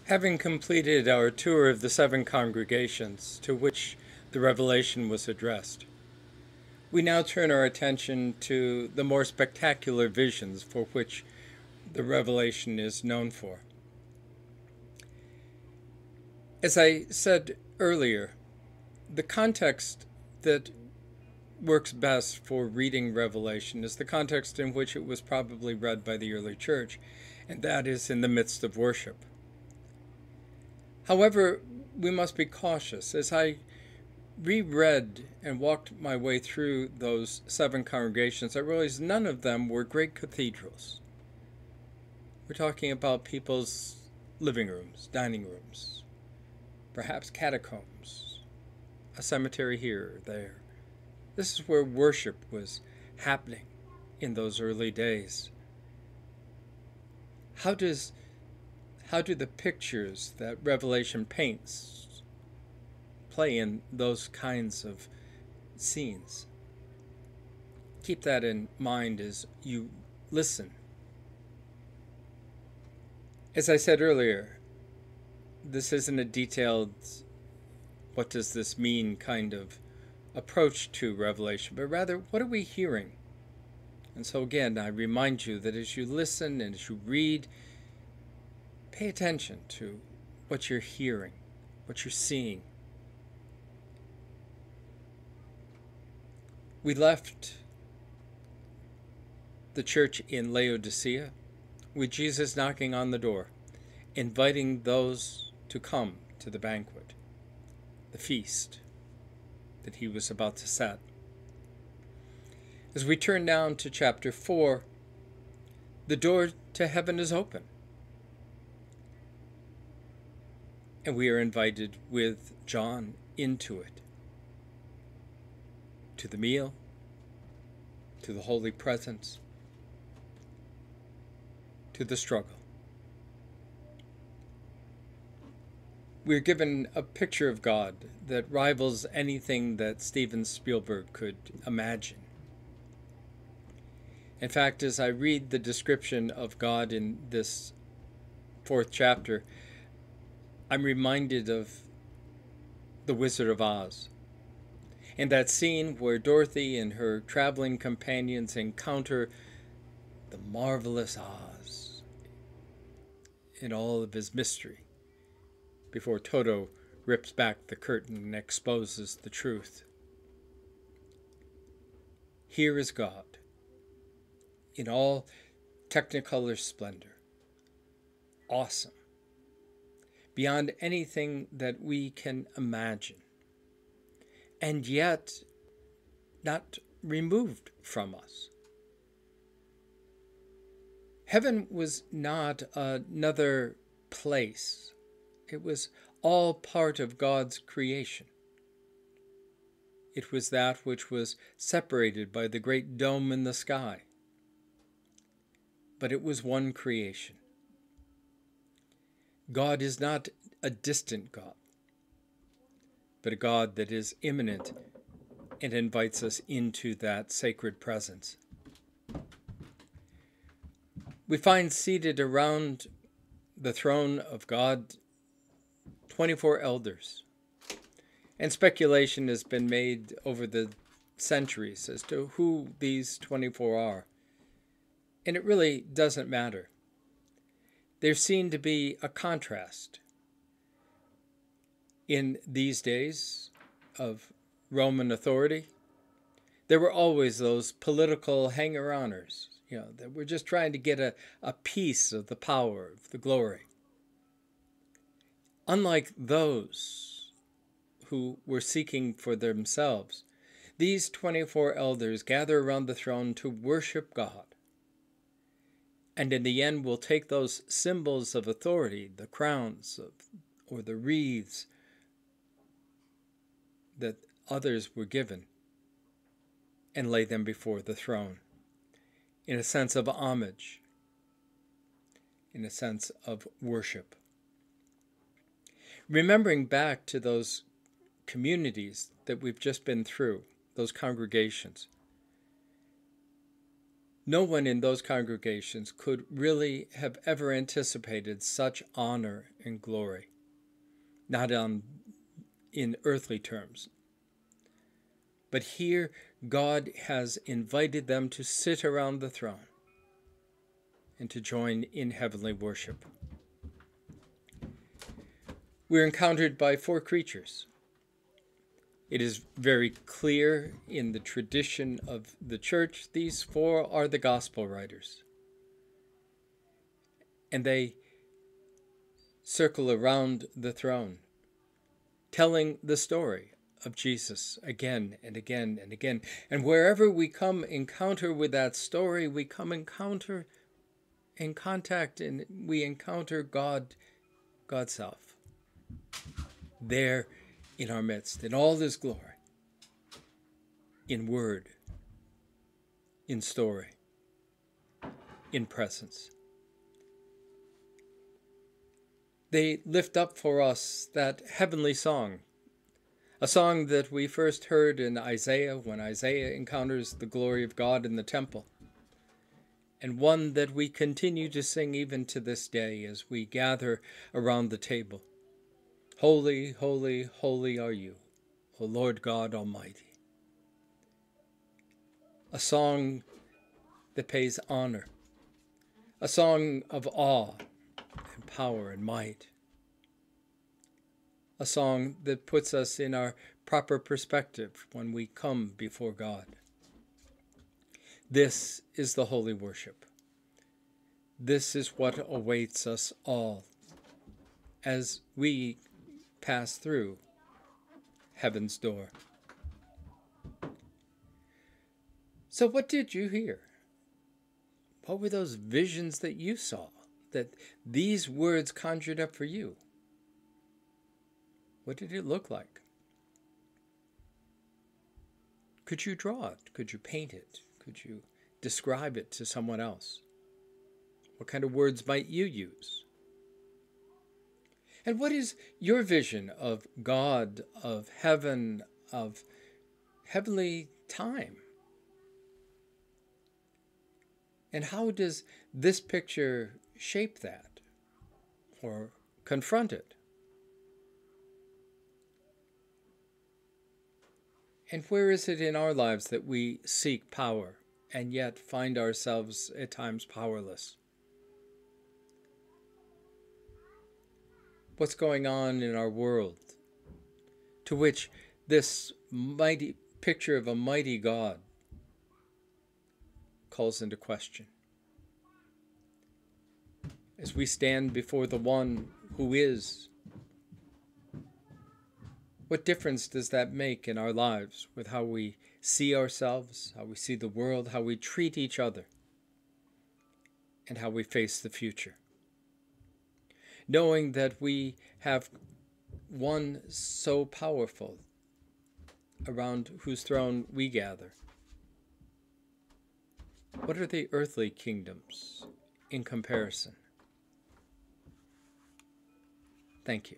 Having completed our tour of the seven congregations to which the revelation was addressed, we now turn our attention to the more spectacular visions for which the revelation is known for. As I said earlier, the context that works best for reading Revelation is the context in which it was probably read by the early church, and that is in the midst of worship. However, we must be cautious. As I reread and walked my way through those seven congregations, I realized none of them were great cathedrals. We're talking about people's living rooms, dining rooms, perhaps catacombs, a cemetery here or there. This is where worship was happening in those early days. How do the pictures that Revelation paints play in those kinds of scenes? Keep that in mind as you listen. As I said earlier, this isn't a detailed, what does this mean kind of approach to Revelation, but rather, what are we hearing? And so again, I remind you that as you listen and as you read, pay attention to what you're hearing, what you're seeing. We left the church in Laodicea with Jesus knocking on the door, inviting those to come to the banquet, the feast that he was about to set. As we turn down to chapter 4, the door to heaven is open. And we are invited with John into it, to the meal, to the holy presence, to the struggle. We're given a picture of God that rivals anything that Steven Spielberg could imagine. In fact, as I read the description of God in this 4th chapter, I'm reminded of The Wizard of Oz, and that scene where Dorothy and her traveling companions encounter the marvelous Oz in all of his mystery, before Toto rips back the curtain and exposes the truth. Here is God in all technicolor splendor, awesome, beyond anything that we can imagine, and yet not removed from us. Heaven was not another place. It was all part of God's creation. It was that which was separated by the great dome in the sky. But it was one creation. God is not a distant God, but a God that is immanent and invites us into that sacred presence. We find seated around the throne of God 24 elders, and speculation has been made over the centuries as to who these 24 are, and it really doesn't matter. There's seen to be a contrast in these days of Roman authority. There were always those political hanger-oners, that were just trying to get a piece of the power, of the glory. Unlike those who were seeking for themselves, these 24 elders gather around the throne to worship God. And in the end, will take those symbols of authority, the crowns or the wreaths that others were given, and lay them before the throne in a sense of homage, in a sense of worship. Remembering back to those communities that we've just been through, those congregations, No one in those congregations could really have ever anticipated such honor and glory, not in earthly terms. But here God has invited them to sit around the throne and to join in heavenly worship. We're encountered by four creatures. It is very clear in the tradition of the church, these four are the gospel writers. And they circle around the throne, telling the story of Jesus again and again and again. And wherever we come encounter with that story, we come in contact, and we encounter God's self there in our midst, in all his glory, in word, in story, in presence. They lift up for us that heavenly song, a song that we first heard in Isaiah when Isaiah encounters the glory of God in the temple, and one that we continue to sing even to this day as we gather around the table. Holy, holy, holy are you, O Lord God Almighty. A song that pays honor, a song of awe and power and might, a song that puts us in our proper perspective when we come before God. This is the holy worship. This is what awaits us all as we pass through heaven's door. So what did you hear? What were those visions that you saw, that these words conjured up for you? What did it look like? Could you draw it? Could you paint it? Could you describe it to someone else? What kind of words might you use? And what is your vision of God, of heaven, of heavenly time? And how does this picture shape that or confront it? And where is it in our lives that we seek power and yet find ourselves at times powerless? What's going on in our world to which this mighty picture of a mighty God calls into question? As we stand before the one who is, what difference does that make in our lives with how we see ourselves, how we see the world, how we treat each other, and how we face the future? Knowing that we have one so powerful around whose throne we gather. What are the earthly kingdoms in comparison? Thank you.